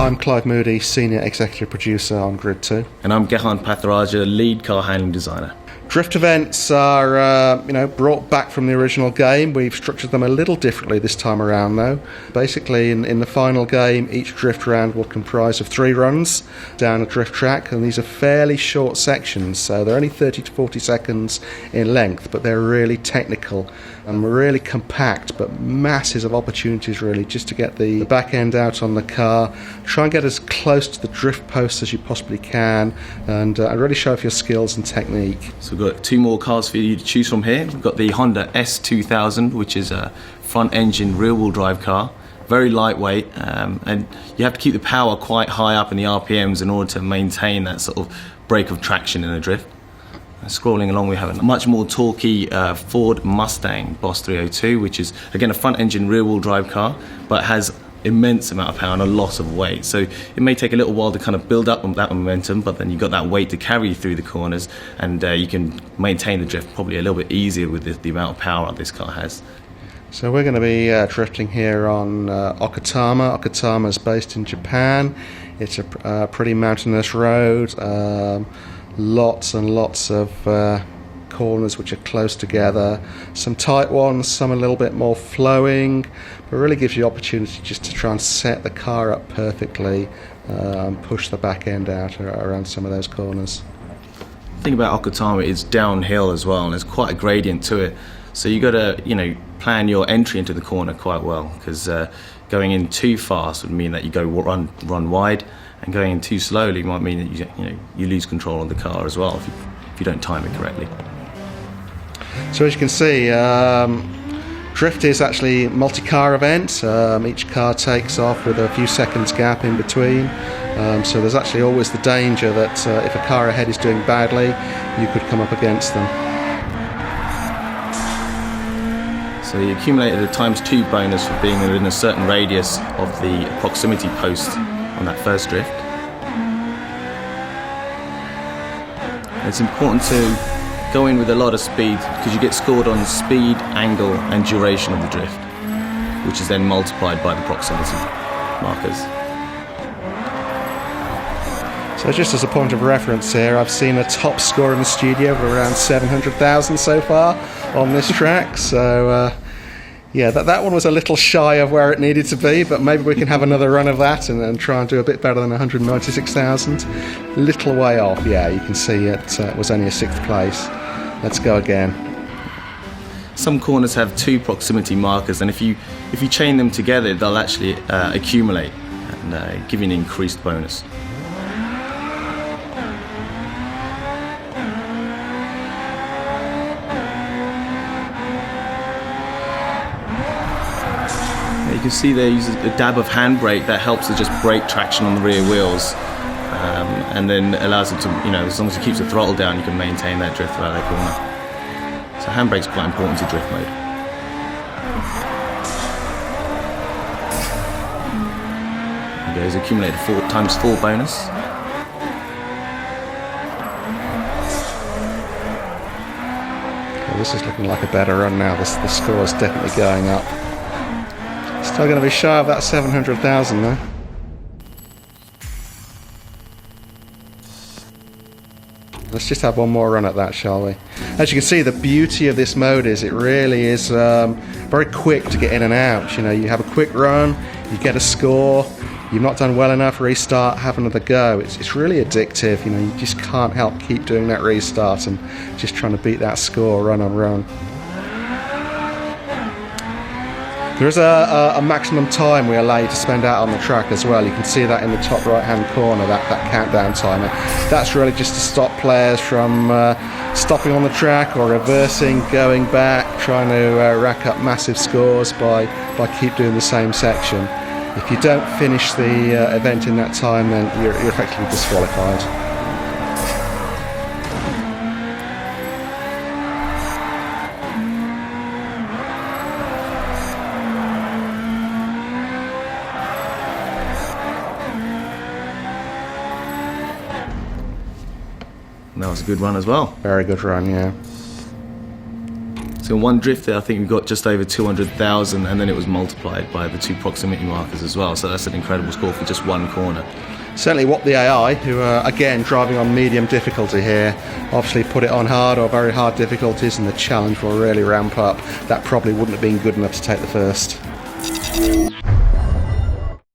I'm Clive Moody, Senior Executive Producer on Grid 2. And I'm Gehan Patharaja, Lead Car Handling Designer. Drift events are, brought back from the original game. We've structured them a little differently this time around, though. Basically, in the final game, each drift round will comprise of 3 runs down a drift track, and these are fairly short sections, so they're only 30 to 40 seconds in length, but they're really technical and really compact, but masses of opportunities, really, just to get the back end out on the car, try and get as close to the drift post as you possibly can, and really show off your skills and technique. So we've got 2 more cars for you to choose from here. We've got the Honda S2000, which is a front-engine rear-wheel drive car, very lightweight, and you have to keep the power quite high up in the RPMs in order to maintain that sort of break of traction in a drift. Scrolling along, we have a much more torquey Ford Mustang Boss 302, which is again a front-engine rear-wheel drive car, but has immense amount of power and a lot of weight. So it may take a little while to kind of build up on that momentum, but then you've got that weight to carry you through the corners, and you can maintain the drift probably a little bit easier with the amount of power this car has. So we're going to be drifting here on Okutama. Okutama is based in Japan. It's a pretty mountainous road. Lots and lots of corners which are close together, some tight ones, some a little bit more flowing, but really gives you opportunity just to try and set the car up perfectly and push the back end out around some of those corners. The thing about Okutama is downhill as well, and there's quite a gradient to it, so you got to plan your entry into the corner quite well, because going in too fast would mean that you go run wide, and going in too slowly might mean that you lose control of the car as well if you don't time it correctly. So as you can see, drift is actually a multi-car event. Each car takes off with a few seconds gap in between. So there's actually always the danger that if a car ahead is doing badly, you could come up against them. So you accumulated a ×2 bonus for being within a certain radius of the proximity post on that first drift. It's important to go in with a lot of speed, because you get scored on speed, angle and duration of the drift, which is then multiplied by the proximity markers. So just as a point of reference here, I've seen a top score in the studio of around 700,000 so far on this track, so that one was a little shy of where it needed to be, but maybe we can have another run of that and try and do a bit better than 196,000. Little way off, you can see it was only a 6th place. Let's go again. Some corners have 2 proximity markers, and if you chain them together, they'll actually accumulate and give you an increased bonus. You can see they use a dab of handbrake that helps to just break traction on the rear wheels, and then allows it to, as long as it keeps the throttle down, you can maintain that drift throughout that corner. So handbrake's quite important to drift mode. There goes accumulated 4 × 4 bonus. Well, this is looking like a better run now. The score is definitely going up. Still going to be shy of that 700,000 though. Let's just have one more run at that, shall we? As you can see, the beauty of this mode is it really is very quick to get in and out. You have a quick run, you get a score, you've not done well enough, restart, have another go. It's really addictive. You just can't help keep doing that restart and just trying to beat that score run on run. There is a maximum time we allow you to spend out on the track as well. You can see that in the top right hand corner, that countdown timer. That's really just to stop players from stopping on the track or reversing, going back, trying to rack up massive scores by keep doing the same section. If you don't finish the event in that time, then you're effectively disqualified. That was a good run as well. Very good run, yeah. So in one drift there, I think we got just over 200,000, and then it was multiplied by the 2 proximity markers as well. So that's an incredible score for just one corner. Certainly what the AI, who are again driving on medium difficulty here, obviously put it on hard or very hard difficulties, and the challenge will really ramp up. That probably wouldn't have been good enough to take the first.